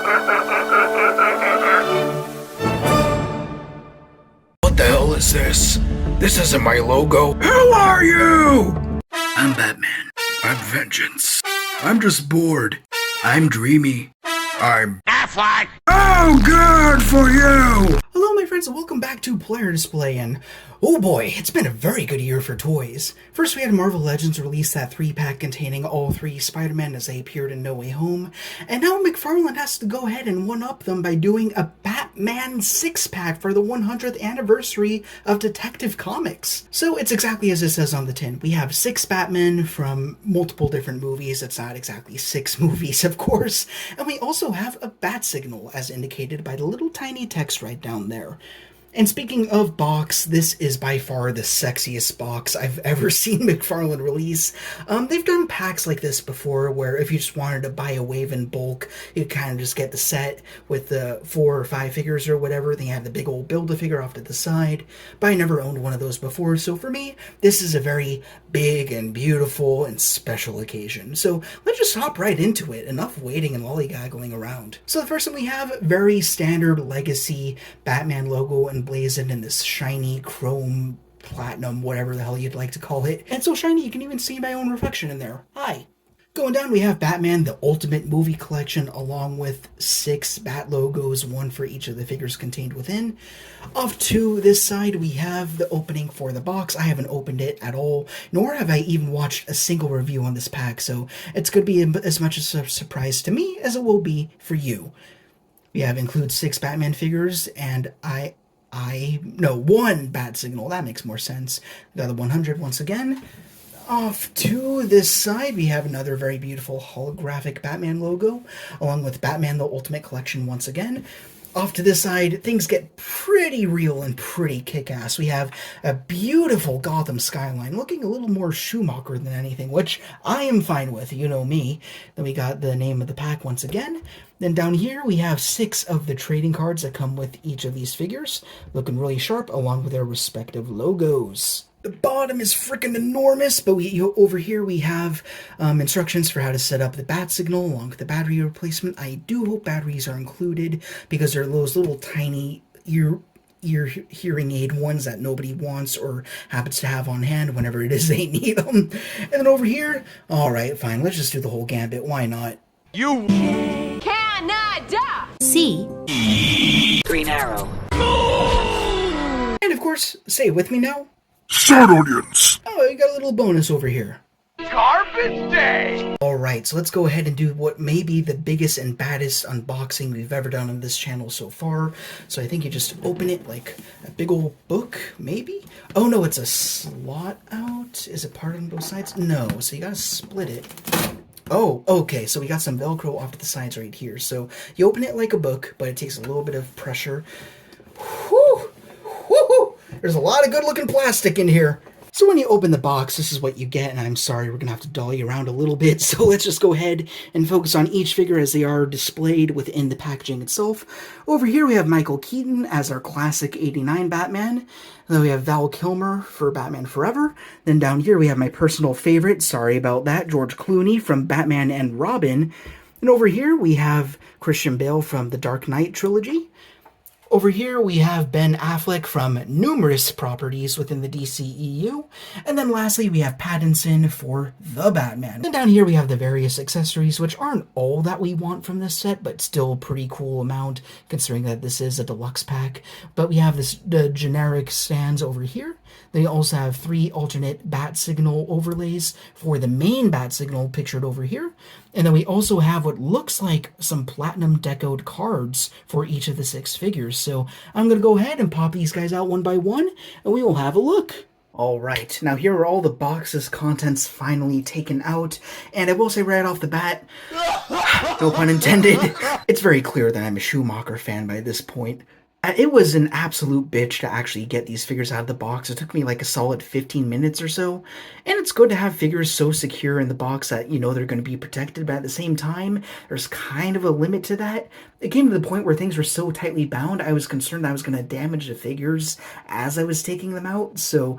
What the hell is this? This isn't my logo. Who are you? I'm Batman. I'm vengeance. I'm just bored. I'm dreamy. I'm Affleck. Oh, good for you! Hello my friends and welcome back to Player Display, and oh boy, it's been a very good year for toys. First we had Marvel Legends release that 3-pack containing all 3 Spider-Men as they appeared in No Way Home, and now McFarlane has to go ahead and one-up them by doing a Batman 6-pack for the 100th anniversary of Detective Comics. So it's exactly as it says on the tin. We have 6 Batmen from multiple different movies. It's not exactly 6 movies, of course. And we also have a bat signal as indicated by the little tiny text right down there. And speaking of box, this is by far the sexiest box I've ever seen McFarlane release. They've done packs like this before, where if you just wanted to buy a wave in bulk, you'd kind of just get the set with the 4 or 5 figures or whatever. They have the big old Build-A-Figure off to the side, but I never owned one of those before, so for me, this is a very big and beautiful and special occasion. So let's just hop right into it. Enough waiting and lollygaggling around. So the first one we have, very standard legacy Batman logo emblazoned in this shiny chrome platinum, whatever the hell you'd like to call it. And so shiny you can even see my own reflection in there. Hi. Going down, we have Batman, the Ultimate Movie Collection, along with 6 Bat logos, 1 for each of the figures contained within. Off to this side, we have the opening for the box. I haven't opened it at all, nor have I even watched a single review on this pack, so it's going to be as much a surprise to me as it will be for you. We have include 6 Batman figures, and one bat signal. That makes more sense. We got the 100 once again. Off to this side, we have another very beautiful holographic Batman logo, along with Batman the Ultimate Collection once again. Off to this side, things get pretty real and pretty kick-ass. We have a beautiful Gotham skyline, looking a little more Schumacher than anything, which I am fine with, you know me. Then we got the name of the pack once again. Then down here, we have 6 of the trading cards that come with each of these figures, looking really sharp, along with their respective logos. The bottom is freaking enormous, but over here we have instructions for how to set up the bat signal along with the battery replacement. I do hope batteries are included because they're those little tiny ear hearing aid ones that nobody wants or happens to have on hand whenever it is they need them. And then over here, alright, fine, let's just do the whole gambit. Why not? You Canada! C. Green Arrow. And of course, say it with me now. Start audience. Oh, you got a little bonus over here. Garbage Day! Alright, so let's go ahead and do what may be the biggest and baddest unboxing we've ever done on this channel so far. So I think you just open it like a big old book, maybe? Oh no, it's a slot out. Is it part on both sides? No, so you gotta split it. Oh, okay, so we got some Velcro off to the sides right here. So you open it like a book, but it takes a little bit of pressure. Whew! Whew! There's a lot of good-looking plastic in here. So when you open the box, this is what you get, and I'm sorry, we're going to have to dolly around a little bit, so let's just go ahead and focus on each figure as they are displayed within the packaging itself. Over here we have Michael Keaton as our classic 89 Batman. Then we have Val Kilmer for Batman Forever. Then down here we have my personal favorite, sorry about that, George Clooney from Batman and Robin. And over here we have Christian Bale from the Dark Knight trilogy. Over here, we have Ben Affleck from numerous properties within the DCEU. And then lastly, we have Pattinson for The Batman. And down here, we have the various accessories, which aren't all that we want from this set, but still a pretty cool amount, considering that this is a deluxe pack. But we have the generic stands over here. They also have 3 alternate bat signal overlays for the main bat signal pictured over here. And then we also have what looks like some platinum decoed cards for each of the 6 figures. So I'm going to go ahead and pop these guys out one by one, and we will have a look. Alright, now here are all the box's contents finally taken out, and I will say right off the bat, no pun intended, it's very clear that I'm a Schumacher fan by this point. It was an absolute bitch to actually get these figures out of the box. It took me like a solid 15 minutes or so. And it's good to have figures so secure in the box that, you know, they're going to be protected. But at the same time, there's kind of a limit to that. It came to the point where things were so tightly bound, I was concerned I was going to damage the figures as I was taking them out. So,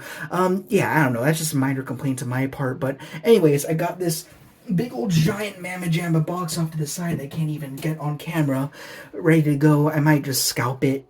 yeah, I don't know. That's just a minor complaint on my part. But anyways, I got this big old giant mamma jamma box off to the side that I can't even get on camera, ready to go. I might just scalp the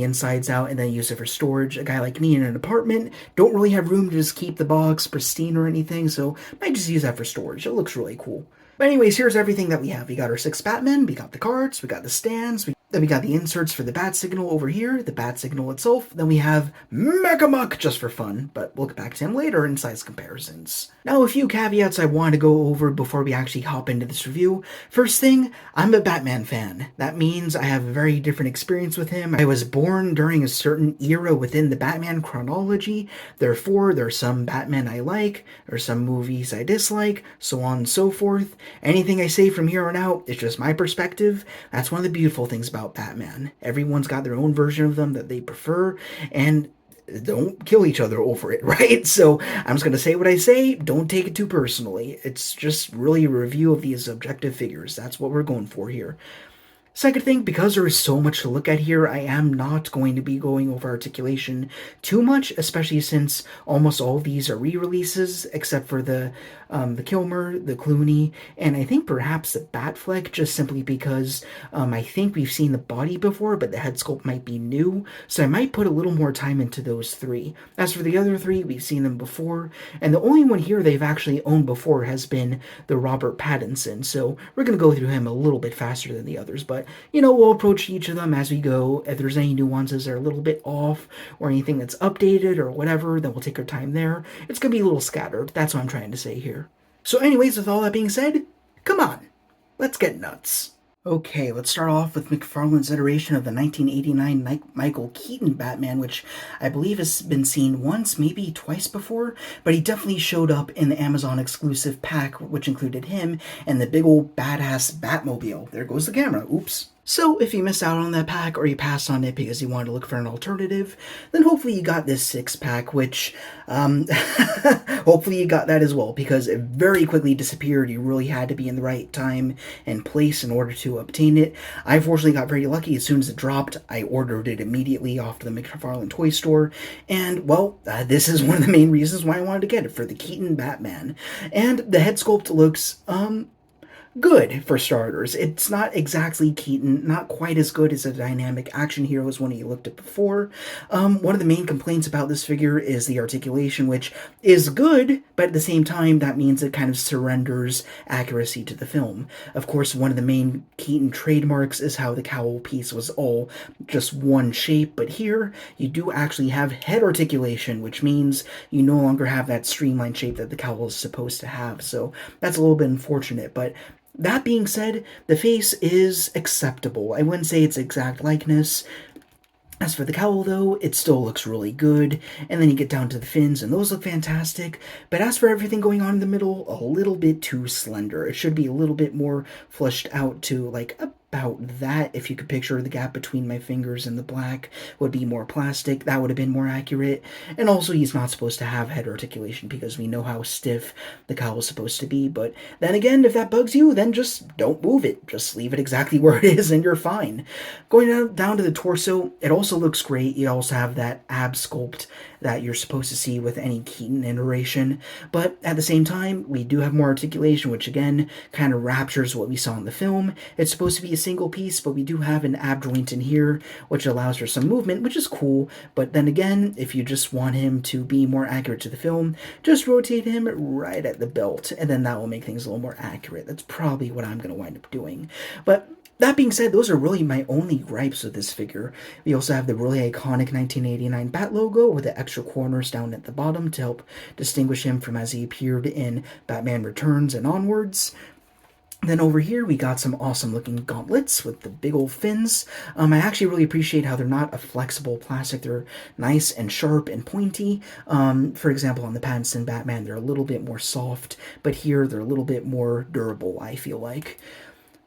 insides out, and then use it for storage. A guy like me in an apartment don't really have room to just keep the box pristine or anything, so I might just use that for storage. It looks really cool. But anyways, here's everything that we have. We got our 6 Batmen, we got the cards, we got the stands, then we got the inserts for the bat signal over here, the bat signal itself. Then we have Mechamuck just for fun, but we'll get back to him later in size comparisons. Now, a few caveats I want to go over before we actually hop into this review. First thing, I'm a Batman fan. That means I have a very different experience with him. I was born during a certain era within the Batman chronology. Therefore, there's some Batman I like, there's some movies I dislike, so on and so forth. Anything I say from here on out is just my perspective. That's one of the beautiful things about Batman. Everyone's got their own version of them that they prefer, and don't kill each other over it, right? So I'm just going to say what I say. Don't take it too personally. It's just really a review of these objective figures. That's what we're going for here. Second thing, because there is so much to look at here, I am not going to be going over articulation too much, especially since almost all of these are re-releases, except for the Kilmer, the Clooney, and I think perhaps the Affleck, just simply because I think we've seen the body before, but the head sculpt might be new, so I might put a little more time into those 3. As for the other 3, we've seen them before, and the only one here they've actually owned before has been the Robert Pattinson, so we're going to go through him a little bit faster than the others, but we'll approach each of them as we go. If there's any nuances that are a little bit off or anything that's updated or whatever, then we'll take our time there. It's going to be a little scattered. That's what I'm trying to say here. So anyways, with all that being said, come on, let's get nuts. Okay, let's start off with McFarlane's iteration of the 1989 Michael Keaton Batman, which I believe has been seen once, maybe twice before, but he definitely showed up in the Amazon exclusive pack, which included him and the big old badass Batmobile. There goes the camera, oops. So if you missed out on that pack or you passed on it because you wanted to look for an alternative, then hopefully you got this 6-pack, which hopefully you got that as well, because it very quickly disappeared. You really had to be in the right time and place in order to obtain it. I fortunately got very lucky. As soon as it dropped, I ordered it immediately off the McFarlane toy store, and well, this is one of the main reasons why I wanted to get it, for the Keaton Batman. And the head sculpt looks good, for starters. It's not exactly Keaton, not quite as good as the dynamic action heroes one you looked at before. One of the main complaints about this figure is the articulation, which is good, but at the same time, that means it kind of surrenders accuracy to the film. Of course, one of the main Keaton trademarks is how the cowl piece was all just one shape, but here, you do actually have head articulation, which means you no longer have that streamlined shape that the cowl is supposed to have, so that's a little bit unfortunate, but that being said, the face is acceptable. I wouldn't say it's exact likeness. As for the cowl, though, it still looks really good, and then you get down to the fins, and those look fantastic, but as for everything going on in the middle, a little bit too slender. It should be a little bit more fleshed out to, like, about that. If you could picture the gap between my fingers and the black would be more plastic, that would have been more accurate. And also, he's not supposed to have head articulation because we know how stiff the cowl is supposed to be, but then again, if that bugs you, then just don't move it. Just leave it exactly where it is and you're fine. Going down to the torso, it also looks great. You also have that ab sculpt that you're supposed to see with any Keaton iteration, but at the same time, we do have more articulation, which again kind of raptures what we saw in the film. It's supposed to be a single piece, but we do have an ab joint in here, which allows for some movement, which is cool. But then again, if you just want him to be more accurate to the film, just rotate him right at the belt, and then that will make things a little more accurate. That's probably what I'm going to wind up doing. But that being said, those are really my only gripes with this figure. We also have the really iconic 1989 Bat logo with the extra corners down at the bottom to help distinguish him from as he appeared in Batman Returns and onwards. Then over here, we got some awesome looking gauntlets with the big old fins. I actually really appreciate how they're not a flexible plastic. They're nice and sharp and pointy. For example, on the Pattinson Batman, they're a little bit more soft, but here they're a little bit more durable, I feel like.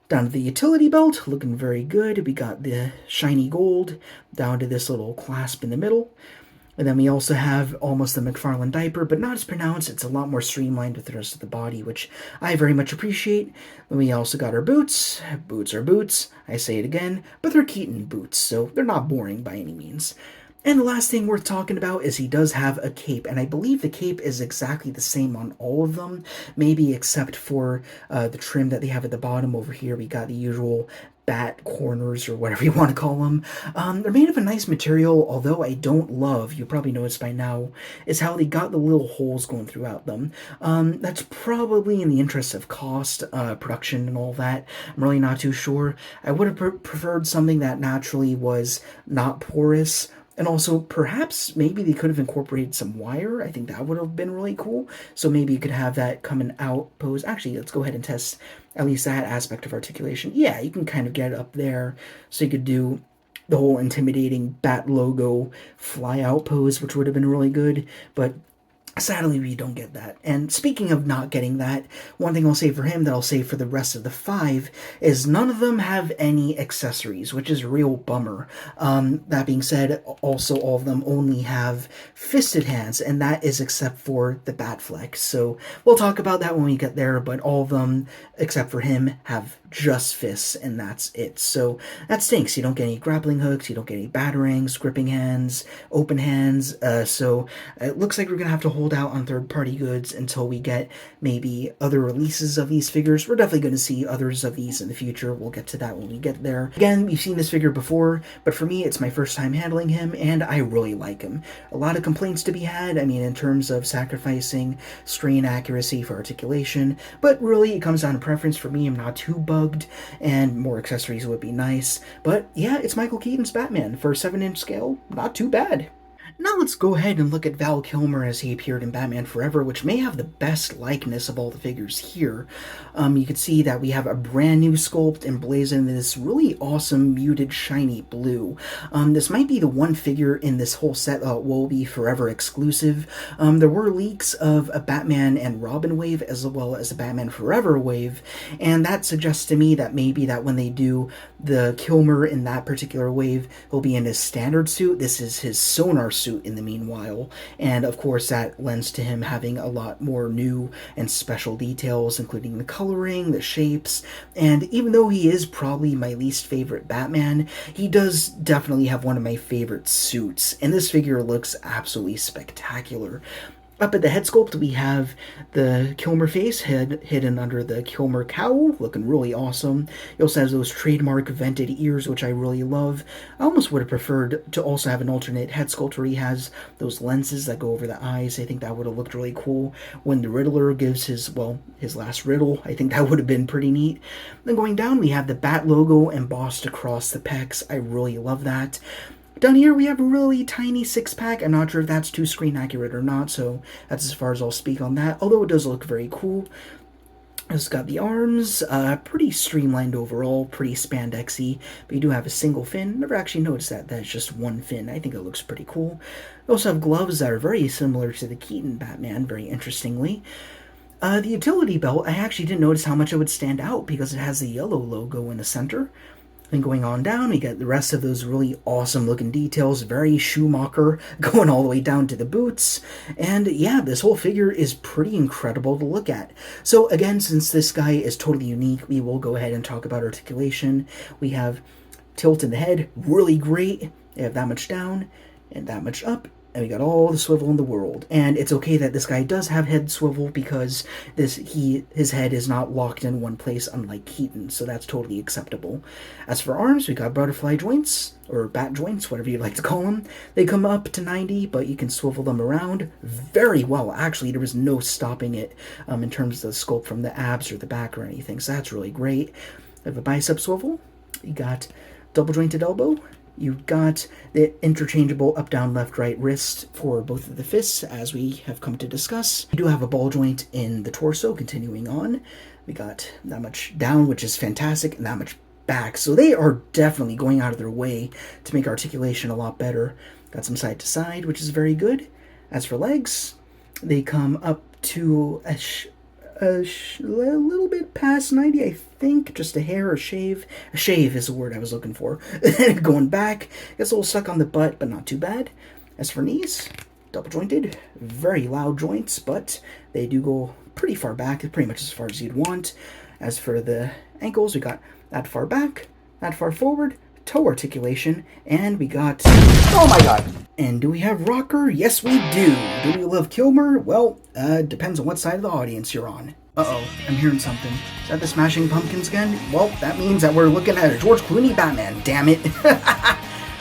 Down to the utility belt, looking very good. We got the shiny gold down to this little clasp in the middle. And then we also have almost the McFarlane diaper, but not as pronounced. It's a lot more streamlined with the rest of the body, which I very much appreciate. Then we also got our boots. Boots are boots. I say it again, but they're Keaton boots, so they're not boring by any means. And the last thing worth talking about is he does have a cape, and I believe the cape is exactly the same on all of them, maybe except for the trim that they have at the bottom. Over here we got the usual bat corners, or whatever you want to call them. They're made of a nice material, although I don't love, you probably noticed by now, is how they got the little holes going throughout them. That's probably in the interest of cost, production, and all that. I'm really not too sure. I would have preferred something that naturally was not porous. And also, perhaps, maybe they could have incorporated some wire. I think that would have been really cool. So maybe you could have that coming out pose. Actually, let's go ahead and test at least that aspect of articulation. Yeah, you can kind of get it up there. So you could do the whole intimidating bat logo fly out pose, which would have been really good. But sadly, we don't get that. And speaking of not getting that, one thing I'll say for him that I'll say for the rest of the 5 is none of them have any accessories, which is a real bummer. That being said, also all of them only have fisted hands, and that is except for the Batfleck. So we'll talk about that when we get there, but all of them, except for him, have just fists, and that's it. So that stinks. You don't get any grappling hooks, you don't get any batarangs, gripping hands, open hands, so it looks like we're gonna have to hold out on third-party goods until we get maybe other releases of these figures. We're definitely going to see others of these in the future. We'll get to that when we get there. Again, we've seen this figure before, but for me, it's my first time handling him, and I really like him. A lot of complaints to be had, I mean, in terms of sacrificing screen accuracy for articulation, but really, it comes down to preference. For me, I'm not too bugged, and more accessories would be nice. But yeah, it's Michael Keaton's Batman. For a 7-inch scale, not too bad. Now let's go ahead and look at Val Kilmer as he appeared in Batman Forever, which may have the best likeness of all the figures here. You can see that we have a brand new sculpt emblazoned in this really awesome muted shiny blue. This might be the one figure in this whole set that will be forever exclusive. There were leaks of a Batman and Robin wave as well as a Batman Forever wave, and that suggests to me that maybe that when they do the Kilmer in that particular wave, he'll be in his standard suit. This is his sonar suit in the meanwhile, and of course that lends to him having a lot more new and special details, including the coloring, the shapes, and even though he is probably my least favorite Batman, he does definitely have one of my favorite suits, and this figure looks absolutely spectacular. Up at the head sculpt, we have the Kilmer face head hidden under the Kilmer cowl, looking really awesome. He also has those trademark vented ears, which I really love. I almost would have preferred to also have an alternate head sculpt where he has those lenses that go over the eyes. I think that would have looked really cool. When the Riddler gives his last riddle, I think that would have been pretty neat. Then going down, we have the Bat logo embossed across the pecs. I really love that. Down here we have a really tiny 6-pack. I'm not sure if that's too screen accurate or not, so that's as far as I'll speak on that, although it does look very cool. It's got the arms, pretty streamlined overall, pretty spandexy, but you do have a single fin. Never actually noticed that that's just one fin. I think it looks pretty cool. We also have gloves that are very similar to the Keaton Batman, very interestingly. The utility belt, I actually didn't notice how much it would stand out because it has the yellow logo in the center. Then going on down, we get the rest of those really awesome looking details, very Schumacher, going all the way down to the boots. And yeah, this whole figure is pretty incredible to look at. So again, since this guy is totally unique, we will go ahead and talk about articulation. We have tilt in the head, really great. They have that much down and that much up. And we got all the swivel in the world. And it's okay that this guy does have head swivel because his head is not locked in one place, unlike Keaton, so that's totally acceptable. As for arms, we got butterfly joints, or bat joints, whatever you'd like to call them. They come up to 90, but you can swivel them around very well. Actually, there was no stopping it in terms of the sculpt from the abs or the back or anything, so that's really great. We have a bicep swivel. You got double jointed elbow. You've got the interchangeable up, down, left, right wrist for both of the fists, as we have come to discuss. We do have a ball joint in the torso, continuing on. We got that much down, which is fantastic, and that much back. So they are definitely going out of their way to make articulation a lot better. Got some side to side, which is very good. As for legs, they come up to a little bit past 90, I think, just a hair, a shave. A shave is the word I was looking for. Going back, gets a little stuck on the butt, but not too bad. As for knees, double jointed, very loud joints, but they do go pretty far back, pretty much as far as you'd want. As for the ankles, we got that far back, that far forward, toe articulation, and we got, oh my god, And do we have Rocker? Yes, we do. Do we love Kilmer? Well, depends on what side of the audience you're on. Uh-oh, I'm hearing something. Is that the Smashing Pumpkins again? Well, that means that we're looking at a George Clooney Batman, damn it.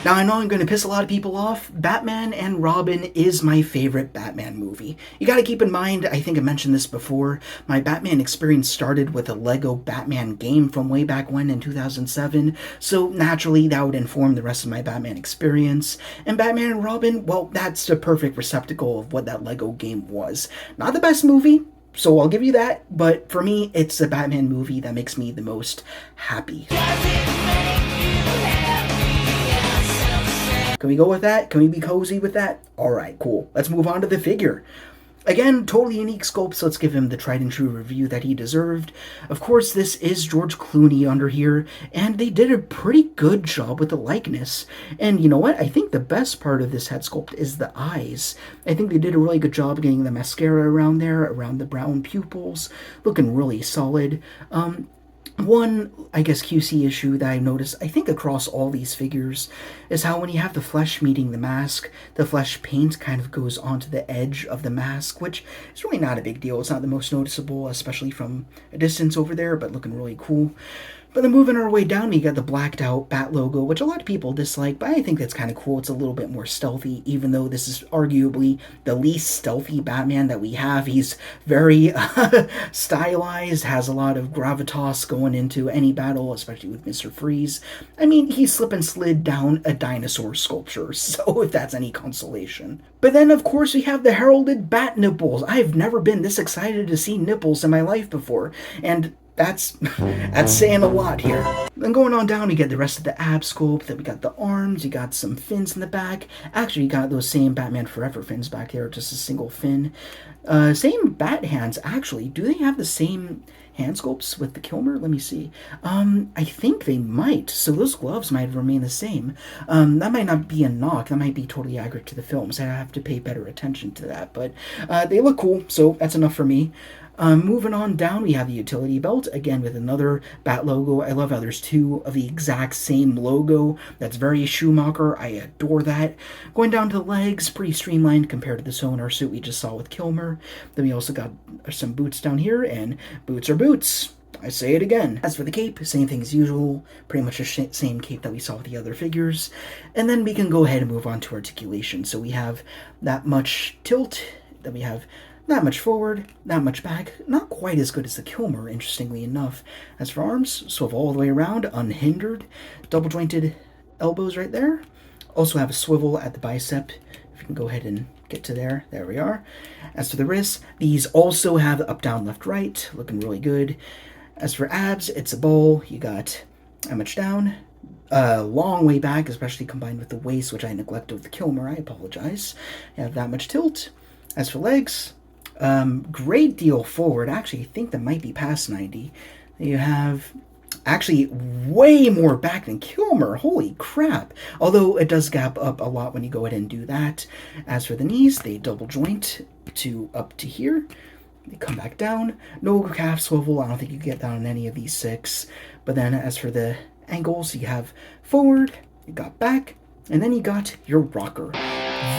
Now, I know I'm going to piss a lot of people off. Batman and Robin is my favorite Batman movie. You gotta keep in mind, I think I mentioned this before, my Batman experience started with a Lego Batman game from way back when in 2007, so naturally that would inform the rest of my Batman experience. And Batman and Robin, well, that's the perfect receptacle of what that Lego game was. Not the best movie, so I'll give you that, but for me, it's the Batman movie that makes me the most happy. Can we go with that? Can we be cozy with that? Alright, cool. Let's move on to the figure. Again, totally unique sculpt, so let's give him the tried and true review that he deserved. Of course, this is George Clooney under here, and they did a pretty good job with the likeness. And you know what? I think the best part of this head sculpt is the eyes. I think they did a really good job getting the mascara around there, around the brown pupils, looking really solid. One, I guess, QC issue that I noticed, I think across all these figures, is how when you have the flesh meeting the mask, the flesh paint kind of goes onto the edge of the mask, which is really not a big deal. It's not the most noticeable, especially from a distance over there, but looking really cool. But then moving our way down, we got the blacked out Bat logo, which a lot of people dislike, but I think that's kind of cool. It's a little bit more stealthy, even though this is arguably the least stealthy Batman that we have. He's very stylized, has a lot of gravitas going into any battle, especially with Mr. Freeze. I mean, he slip and slid down a dinosaur sculpture, so if that's any consolation. But then, of course, we have the heralded bat nipples. I've never been this excited to see nipples in my life before, and that's saying a lot here. Then going on down, we get the rest of the ab sculpt. Then we got the arms. You got some fins in the back. Actually, you got those same Batman Forever fins back there, just a single fin. Same bat hands, actually. Do they have the same hand sculpts with the Kilmer? Let me see. I think they might. So those gloves might remain the same. That might not be a knock. That might be totally accurate to the films. I have to pay better attention to that. But they look cool, so that's enough for me. Moving on down, we have the utility belt, again with another Bat logo. I love how there's two of the exact same logo. That's very Schumacher. I adore that. Going down to the legs, pretty streamlined compared to the sonar suit we just saw with Kilmer. Then we also got some boots down here, and boots are boots. I say it again. As for the cape, same thing as usual. Pretty much the same cape that we saw with the other figures. And then we can go ahead and move on to articulation. So we have that much tilt, then we have not much forward, not much back, not quite as good as the Kilmer, interestingly enough. As for arms, swivel all the way around, unhindered, double jointed elbows right there. Also have a swivel at the bicep. If you can go ahead and get to there, there we are. As for the wrists, these also have up, down, left, right, looking really good. As for abs, it's a bowl. You got how much down? Long way back, especially combined with the waist, which I neglected with the Kilmer, I apologize. You have that much tilt. As for legs, great deal forward. Actually, I think that might be past 90. You have actually way more back than Kilmer. Holy crap. Although it does gap up a lot when you go ahead and do that. As for the knees, they double joint to up to here. They come back down. No calf swivel. I don't think you get that on any of these six. But then as for the ankles, you have forward, you got back, and then you got your rocker.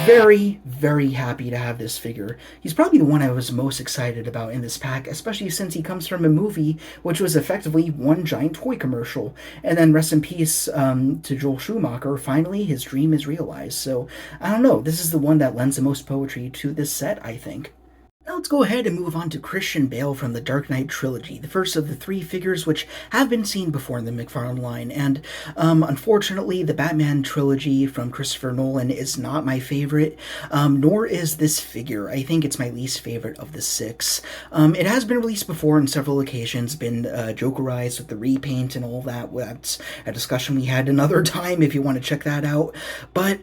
Very, very happy to have this figure. He's probably the one I was most excited about in this pack, especially since he comes from a movie which was effectively one giant toy commercial. And then rest in peace to Joel Schumacher. Finally, his dream is realized. So, I don't know. This is the one that lends the most poetry to this set, I think. Now let's go ahead and move on to Christian Bale from the Dark Knight trilogy, the first of the three figures which have been seen before in the McFarlane line, and unfortunately the Batman trilogy from Christopher Nolan is not my favorite, nor is this figure. I think it's my least favorite of the six. It has been released before on several occasions, been Jokerized with the repaint and all that. That's a discussion we had another time if you want to check that out, but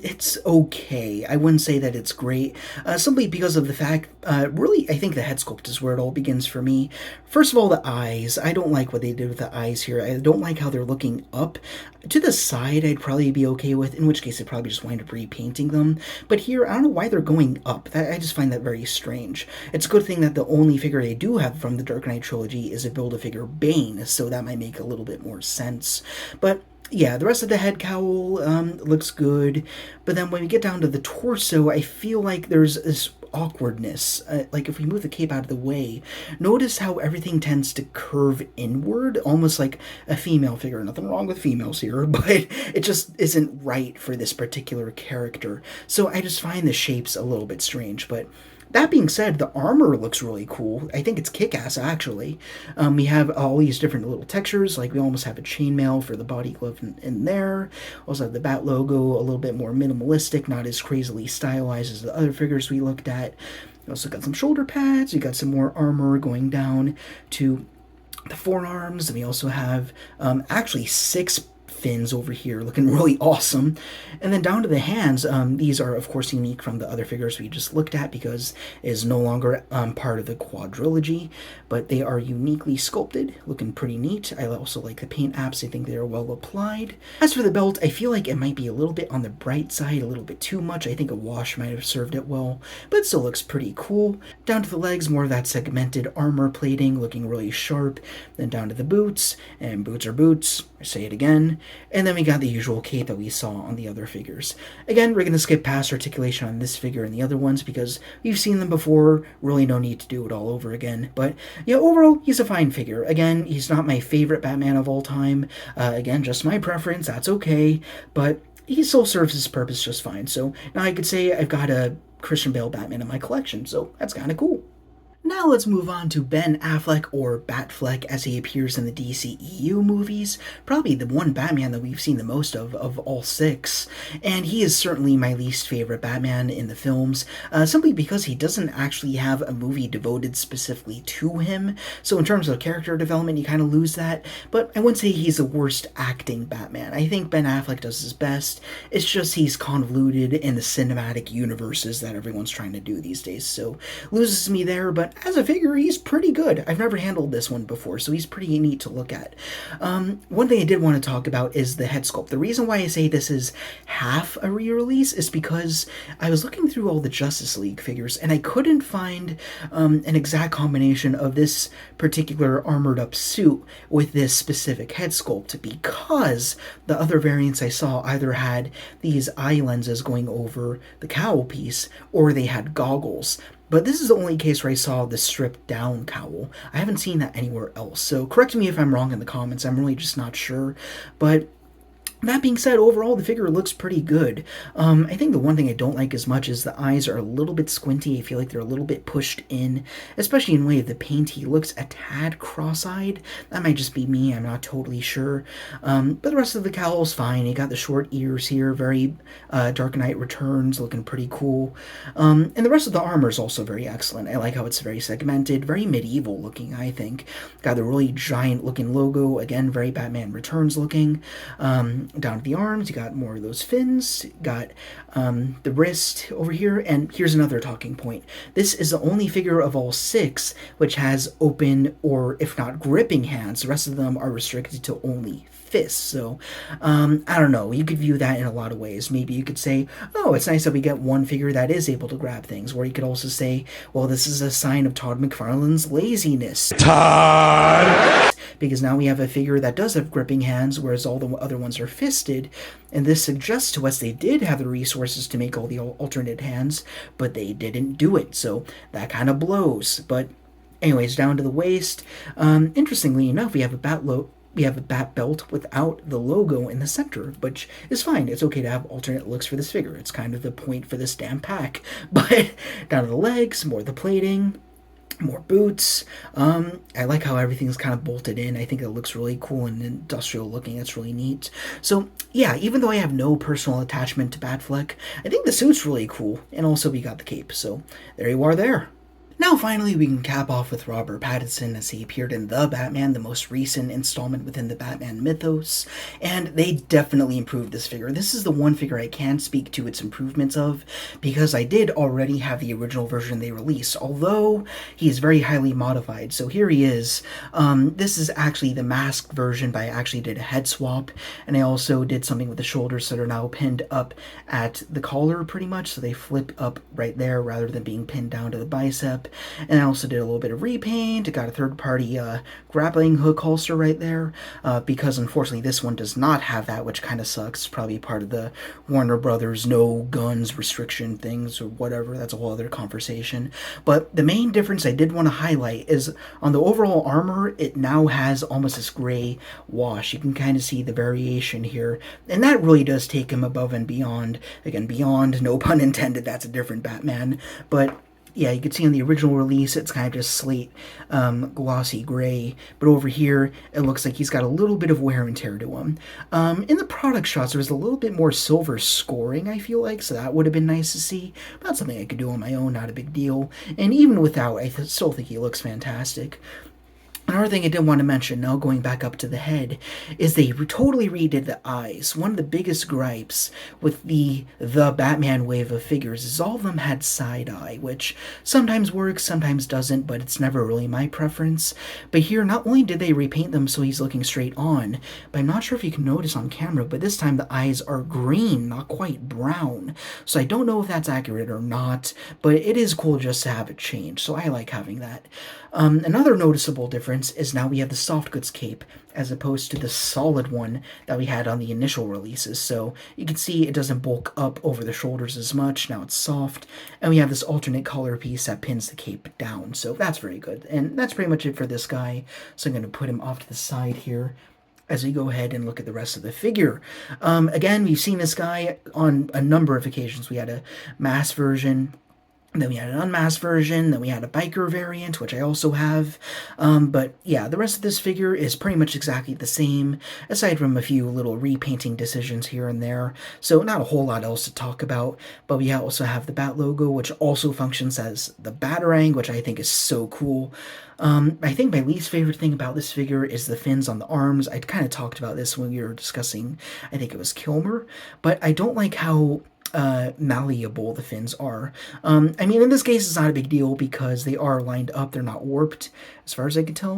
it's okay. I wouldn't say that it's great, simply because of the fact, really, I think the head sculpt is where it all begins for me. First of all, the eyes. I don't like what they did with the eyes here. I don't like how they're looking up. To the side, I'd probably be okay with, in which case I'd probably just wind up repainting them. But here, I don't know why they're going up. I just find that very strange. It's a good thing that the only figure they do have from the Dark Knight trilogy is a Build-A-Figure Bane, so that might make a little bit more sense. But yeah, the rest of the head cowl looks good, but then when we get down to the torso, I feel like there's this awkwardness. Like if we move the cape out of the way, notice how everything tends to curve inward, almost like a female figure. Nothing wrong with females here, but it just isn't right for this particular character. So I just find the shapes a little bit strange, but that being said, the armor looks really cool. I think it's kick-ass, actually. We have all these different little textures, like we almost have a chainmail for the body glove in there. Also have the Bat logo, a little bit more minimalistic, not as crazily stylized as the other figures we looked at. We also got some shoulder pads, we got some more armor going down to the forearms, and we also have actually 6 fins over here looking really awesome. And then down to the hands, these are of course unique from the other figures we just looked at because it is no longer part of the quadrilogy, but they are uniquely sculpted, looking pretty neat. I also like the paint apps, I think they are well applied. As for the belt, I feel like it might be a little bit on the bright side, a little bit too much. I think a wash might have served it well, but it still looks pretty cool. Down to the legs, more of that segmented armor plating looking really sharp. Then down to the boots, and boots are boots, I say it again. And then we got the usual cape that we saw on the other figures. Again, we're going to skip past articulation on this figure and the other ones because we've seen them before, really no need to do it all over again. But yeah, overall, he's a fine figure. Again, he's not my favorite Batman of all time. Again, just my preference, that's okay. But he still serves his purpose just fine. So now I could say I've got a Christian Bale Batman in my collection, so that's kind of cool. Now let's move on to Ben Affleck, or Batfleck, as he appears in the DCEU movies. Probably the one Batman that we've seen the most of all 6. And he is certainly my least favorite Batman in the films, simply because he doesn't actually have a movie devoted specifically to him. So in terms of character development, you kind of lose that. But I wouldn't say he's the worst acting Batman. I think Ben Affleck does his best. It's just he's convoluted in the cinematic universes that everyone's trying to do these days. So loses me there, but as a figure, he's pretty good. I've never handled this one before, so he's pretty neat to look at. One thing I did want to talk about is the head sculpt. The reason why I say this is half a re-release is because I was looking through all the Justice League figures, and I couldn't find an exact combination of this particular armored up suit with this specific head sculpt, because the other variants I saw either had these eye lenses going over the cowl piece, or they had goggles. But this is the only case where I saw the stripped down cowl. I haven't seen that anywhere else. So correct me if I'm wrong in the comments. I'm really just not sure. But that being said, overall, the figure looks pretty good. I think the one thing I don't like as much is the eyes are a little bit squinty. I feel like they're a little bit pushed in, especially in way of the paint. He looks a tad cross-eyed. That might just be me. I'm not totally sure. But the rest of the cowl's fine. You got the short ears here, very Dark Knight Returns, looking pretty cool. And the rest of the armor is also very excellent. I like how it's very segmented, very medieval looking, I think. Got the really giant looking logo, again, very Batman Returns looking. Down to the arms, you got more of those fins, got the wrist over here, and here's another talking point. This is the only figure of all 6 which has open, or if not gripping hands. The rest of them are restricted to only fists. So I don't know, you could view that in a lot of ways. Maybe you could say, oh, it's nice that we get one figure that is able to grab things, or you could also say, well, this is a sign of Todd McFarlane's laziness. Todd! Because now we have a figure that does have gripping hands, whereas all the other ones are fisted, and this suggests to us they did have the resources to make all the alternate hands, but they didn't do it, so that kind of blows. But anyways, down to the waist, interestingly enough, we have a bat belt without the logo in the center, which is fine. It's okay to have alternate looks for this figure. It's kind of the point for this damn pack. But down to the legs, more of the plating, more boots. I like how everything's kind of bolted in. I think it looks really cool and industrial looking. It's really neat. So yeah, even though I have no personal attachment to Batfleck, I think the suit's really cool. And also we got the cape. So there you are there. Now finally we can cap off with Robert Pattinson as he appeared in The Batman, the most recent installment within the Batman mythos, and they definitely improved this figure. This is the one figure I can speak to its improvements of, because I did already have the original version they released, although he is very highly modified. So here he is. This is actually the masked version, but I actually did a head swap, and I also did something with the shoulders that are now pinned up at the collar pretty much, so they flip up right there rather than being pinned down to the bicep. up. And I also did a little bit of repaint. I got a third-party grappling hook holster right there, because unfortunately this one does not have that, which kind of sucks. It's probably part of the Warner Brothers no guns restriction things or whatever. That's a whole other conversation. But the main difference I did want to highlight is on the overall armor, it now has almost this gray wash. You can kind of see the variation here, and that really does take him above and beyond. Again, beyond, no pun intended, that's a different Batman. But yeah, you can see in the original release, it's kind of just slate, glossy gray. But over here, it looks like he's got a little bit of wear and tear to him. In the product shots, there was a little bit more silver scoring, I feel like, so that would have been nice to see. But that's something I could do on my own, not a big deal. And even without, I still think he looks fantastic. Another thing I did want to mention, now going back up to the head, is they totally redid the eyes. One of the biggest gripes with the Batman wave of figures is all of them had side eye, which sometimes works, sometimes doesn't, but it's never really my preference. But here, not only did they repaint them so he's looking straight on, but I'm not sure if you can notice on camera, but this time the eyes are green, not quite brown. So I don't know if that's accurate or not, but it is cool just to have it change, so I like having that. Another noticeable difference is now we have the soft goods cape as opposed to the solid one that we had on the initial releases. So you can see it doesn't bulk up over the shoulders as much. Now it's soft, and we have this alternate color piece that pins the cape down. So that's very good. And that's pretty much it for this guy. So I'm going to put him off to the side here as we go ahead and look at the rest of the figure. Again, we've seen this guy on a number of occasions. We had a mass version, then we had an unmasked version, then we had a biker variant, which I also have. But yeah, the rest of this figure is pretty much exactly the same, aside from a few little repainting decisions here and there. So not a whole lot else to talk about, but we also have the Bat logo, which also functions as the Batarang, which I think is so cool. I think my least favorite thing about this figure is the fins on the arms. I kind of talked about this when we were discussing, I think it was Kilmer, but I don't like how malleable the fins are. I mean, in this case, it's not a big deal because they are lined up, they're not warped. As far as I can tell,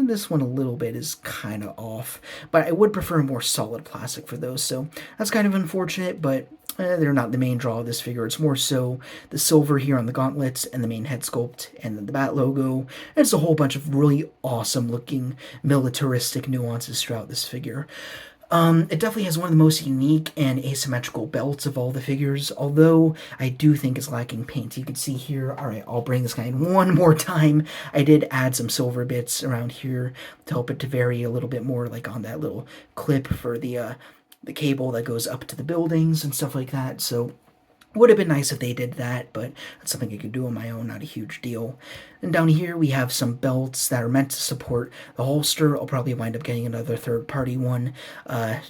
this one a little bit is kind of off, but I would prefer a more solid plastic for those, so that's kind of unfortunate, but they're not the main draw of this figure. It's more so the silver here on the gauntlets and the main head sculpt and then the Bat logo. And it's a whole bunch of really awesome looking militaristic nuances throughout this figure. It definitely has one of the most unique and asymmetrical belts of all the figures, although I do think it's lacking paint. You can see here, alright, I'll bring this guy in one more time. I did add some silver bits around here to help it to vary a little bit more, like on that little clip for the cable that goes up to the buildings and stuff like that, so would have been nice if they did that, but that's something I could do on my own, not a huge deal. And down here we have some belts that are meant to support the holster. I'll probably wind up getting another third-party one,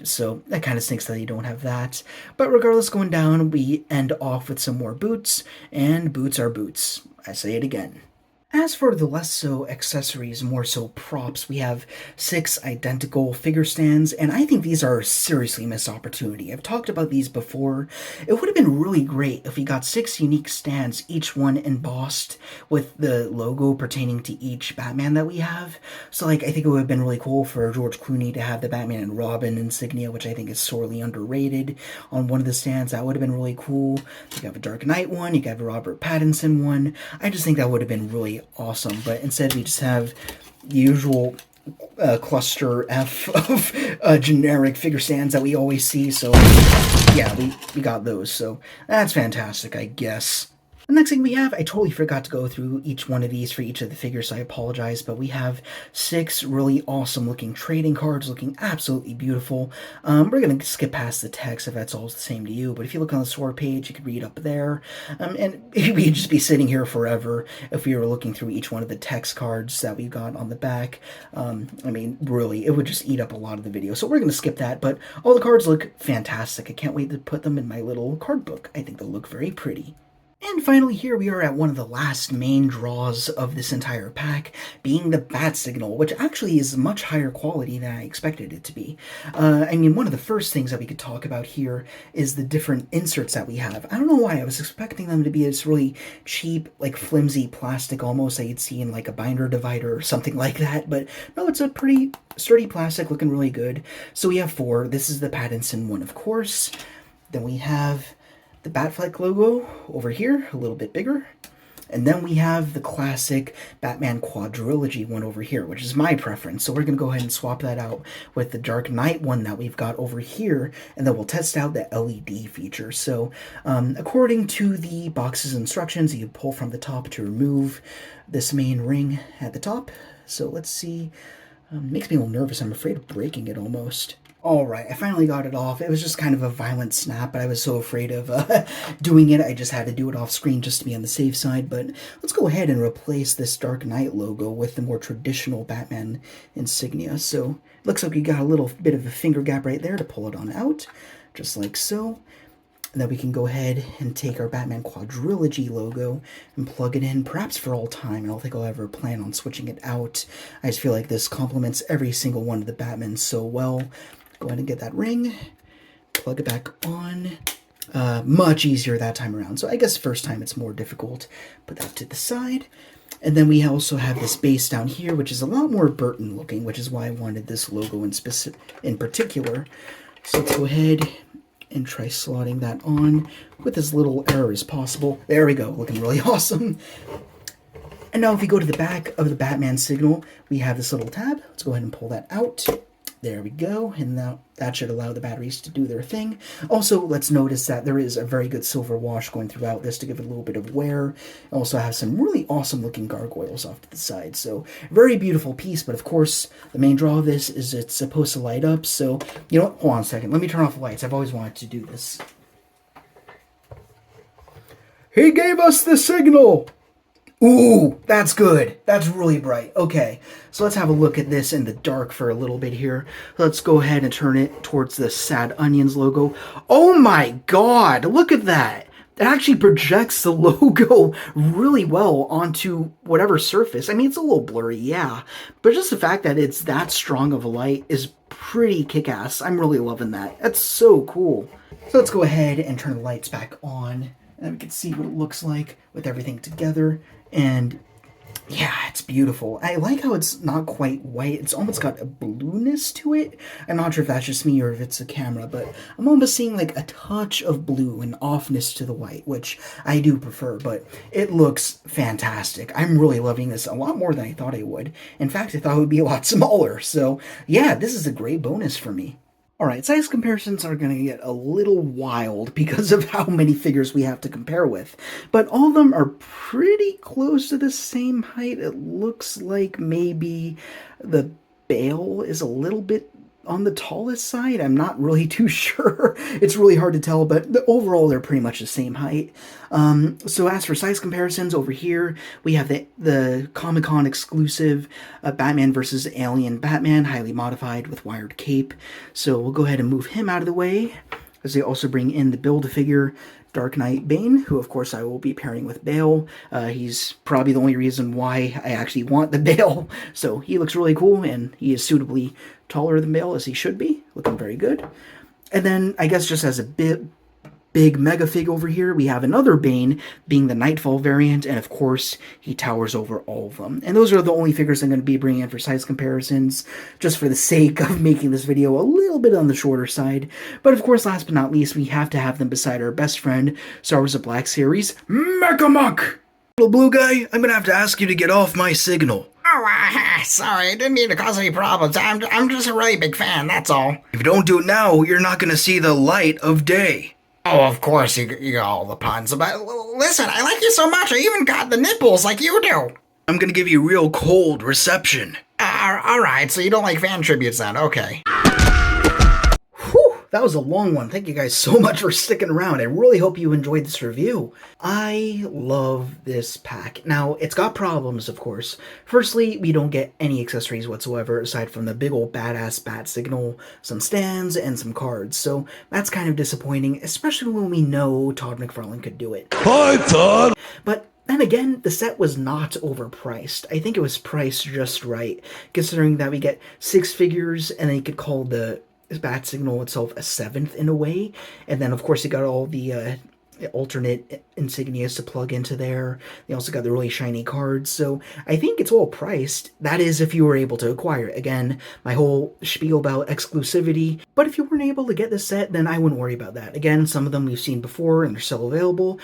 so that kind of stinks that you don't have that. But regardless, going down, we end off with some more boots, and boots are boots. I say it again. As for the less so accessories, more so props, we have 6 identical figure stands, and I think these are a seriously missed opportunity. I've talked about these before. It would have been really great if we got 6 unique stands, each one embossed with the logo pertaining to each Batman that we have. So, like, I think it would have been really cool for George Clooney to have the Batman and Robin insignia, which I think is sorely underrated, on one of the stands. That would have been really cool. You could have a Dark Knight one, you could have a Robert Pattinson one. I just think that would have been really awesome, but instead we just have the usual cluster F of generic figure stands that we always see, so yeah, we got those, so that's fantastic, I guess. The next thing we have, I totally forgot to go through each one of these for each of the figures, so I apologize, but we have 6 really awesome looking trading cards, looking absolutely beautiful. We're going to skip past the text if that's all the same to you, but if you look on the store page, you can read up there, and we'd just be sitting here forever if we were looking through each one of the text cards that we've got on the back. I mean, really, it would just eat up a lot of the video, so we're going to skip that, but all the cards look fantastic. I can't wait to put them in my little card book. I think they'll look very pretty. And finally, here we are at one of the last main draws of this entire pack, being the Bat Signal, which actually is much higher quality than I expected it to be. I mean, one of the first things that we could talk about here is the different inserts that we have. I don't know why, I was expecting them to be this really cheap, like flimsy plastic almost that you'd see in like a binder divider or something like that, but no, it's a pretty sturdy plastic looking really good. So we have 4. This is the Pattinson one, of course. Then we have the Batfleck logo over here, a little bit bigger. And then we have the classic Batman quadrilogy one over here, which is my preference. So we're going to go ahead and swap that out with the Dark Knight one that we've got over here, and then we'll test out the LED feature. So according to the box's instructions, you pull from the top to remove this main ring at the top. So let's see. Makes me a little nervous. I'm afraid of breaking it almost. Alright, I finally got it off. It was just kind of a violent snap, but I was so afraid of doing it, I just had to do it off screen just to be on the safe side. But let's go ahead and replace this Dark Knight logo with the more traditional Batman insignia. So it looks like we got a little bit of a finger gap right there to pull it on out, just like so. And then we can go ahead and take our Batman quadrilogy logo and plug it in, perhaps for all time. I don't think I'll ever plan on switching it out. I just feel like this complements every single one of the Batmans so well. Go ahead and get that ring, plug it back on. Much easier that time around. So I guess first time it's more difficult. Put that to the side. And then we also have this base down here, which is a lot more Burton looking, which is why I wanted this logo in particular. So let's go ahead and try slotting that on with as little error as possible. There we go, looking really awesome. And now if we go to the back of the Batman signal, we have this little tab. Let's go ahead and pull that out. There we go, and now that should allow the batteries to do their thing. Also, let's notice that there is a very good silver wash going throughout this to give it a little bit of wear. Also have some really awesome looking gargoyles off to the side, so very beautiful piece. But of course, the main draw of this is it's supposed to light up, so you know what, hold on a second, let me turn off the lights. I've always wanted to do this. He gave us the signal! Ooh, that's good. That's really bright. Okay, so let's have a look at this in the dark for a little bit here. Let's go ahead and turn it towards the Sad Onions logo. Oh my god, look at that. It actually projects the logo really well onto whatever surface. I mean, it's a little blurry, yeah, but just the fact that it's that strong of a light is pretty kick-ass. I'm really loving that. That's so cool. So let's go ahead and turn the lights back on, and we can see what it looks like with everything together. And yeah, it's beautiful. I like how it's not quite white. It's almost got a blueness to it. I'm not sure if that's just me or if it's the camera, but I'm almost seeing like a touch of blue and offness to the white, which I do prefer, but it looks fantastic. I'm really loving this a lot more than I thought I would. In fact, I thought it would be a lot smaller. So yeah, this is a great bonus for me. Alright, size comparisons are going to get a little wild because of how many figures we have to compare with. But all of them are pretty close to the same height. It looks like maybe the Bale is a little bit on the tallest side. I'm not really too sure. It's really hard to tell, but overall they're pretty much the same height. So as for size comparisons, over here we have the Comic-Con exclusive Batman vs. Alien Batman, highly modified with wired cape. So we'll go ahead and move him out of the way, as they also bring in the Build-A-Figure Dark Knight Bane, who of course I will be pairing with Bale. He's probably the only reason why I actually want the Bale. So he looks really cool, and he is suitably taller than Bale, as he should be. Looking very good. And then, I guess just as a big mega fig over here, we have another Bane, being the Nightfall variant, and of course, he towers over all of them. And those are the only figures I'm going to be bringing in for size comparisons, just for the sake of making this video a little bit on the shorter side. But of course, last but not least, we have to have them beside our best friend, Star Wars The Black Series, Mechamuck! Little blue guy, I'm gonna have to ask you to get off my signal. Oh, sorry, I didn't mean to cause any problems. I'm just a really big fan, that's all. If you don't do it now, you're not gonna see the light of day. Oh, of course, you got all the puns. But listen, I like you so much, I even got the nipples like you do. I'm gonna give you real cold reception. Alright, so you don't like fan tributes then, okay. Whew, that was a long one. Thank you guys so much for sticking around. I really hope you enjoyed this review. I love this pack. Now, it's got problems, of course. Firstly, we don't get any accessories whatsoever, aside from the big old badass bat signal, some stands, and some cards. So that's kind of disappointing, especially when we know Todd McFarlane could do it. Hi, Todd! But then again, the set was not overpriced. I think it was priced just right, considering that we get 6 figures, and then you could call the bat signal itself a 7th in a way. And then, of course, you got all the alternate insignias to plug into there. They also got the really shiny cards, so I think it's well priced. That is, if you were able to acquire it. Again, my whole spiel about exclusivity. But if you weren't able to get this set, then I wouldn't worry about that. Again, some of them we've seen before and they're still available.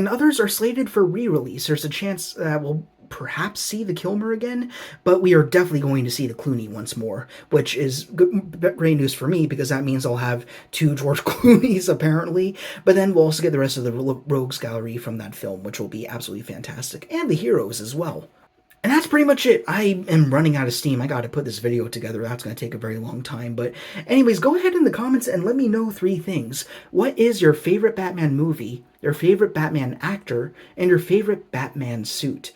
and others are slated for re-release. There's a chance that we'll perhaps see the Kilmer again, but we are definitely going to see the Clooney once more, which is great news for me because that means I'll have 2 George Clooneys apparently, but then we'll also get the rest of the Rogues Gallery from that film, which will be absolutely fantastic, and the heroes as well. And that's pretty much it. I am running out of steam. I gotta put this video together. That's gonna take a very long time. But anyways, go ahead in the comments and let me know 3 things. What is your favorite Batman movie, your favorite Batman actor, and your favorite Batman suit?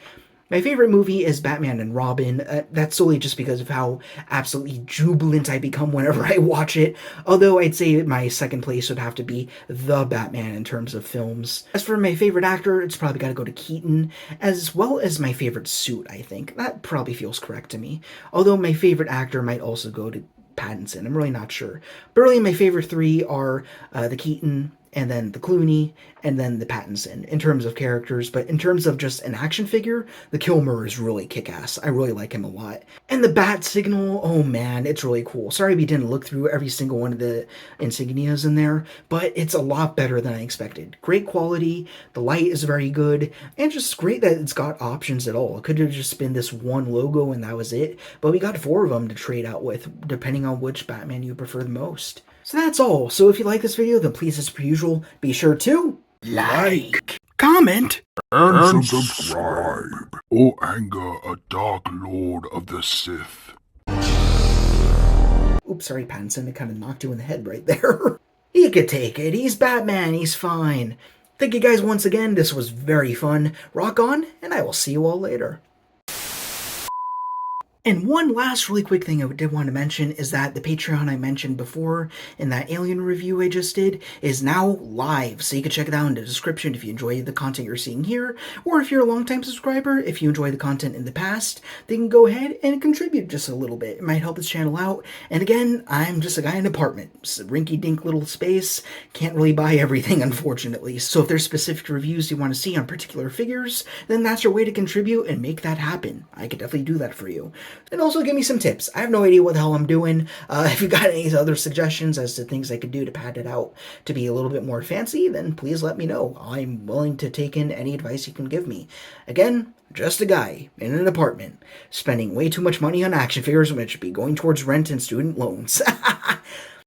My favorite movie is Batman and Robin. That's solely just because of how absolutely jubilant I become whenever I watch it. Although I'd say my second place would have to be The Batman in terms of films. As for my favorite actor, it's probably got to go to Keaton, as well as my favorite suit, I think. That probably feels correct to me. Although my favorite actor might also go to Pattinson. I'm really not sure. But really, my favorite 3 are the Keaton, and then the Clooney, and then the Pattinson, in terms of characters. But in terms of just an action figure, the Kilmer is really kick-ass. I really like him a lot. And the bat signal, oh man, it's really cool. Sorry we didn't look through every single one of the insignias in there, but it's a lot better than I expected. Great quality, the light is very good, and just great that it's got options at all. It could have just been this one logo and that was it, but we got 4 of them to trade out with, depending on which Batman you prefer the most. So that's all. So if you like this video, then please, as per usual, be sure to like, comment, and subscribe. O anger, a dark lord of the Sith. Oops, sorry, Pattinson. It kind of knocked you in the head right there. He could take it. He's Batman. He's fine. Thank you guys once again. This was very fun. Rock on, and I will see you all later. And one last really quick thing I did want to mention is that the Patreon I mentioned before in that Alien review I just did is now live, so you can check it out in the description if you enjoy the content you're seeing here, or if you're a longtime subscriber, if you enjoy the content in the past, then you can go ahead and contribute just a little bit. It might help this channel out, and again, I'm just a guy in an apartment. It's a rinky-dink little space, can't really buy everything unfortunately, so if there's specific reviews you want to see on particular figures, then that's your way to contribute and make that happen. I could definitely do that for you. And also give me some tips. I have no idea what the hell I'm doing. If you got any other suggestions as to things I could do to pad it out to be a little bit more fancy, then please let me know. I'm willing to take in any advice you can give me. Again, just a guy in an apartment spending way too much money on action figures, which should be going towards rent and student loans.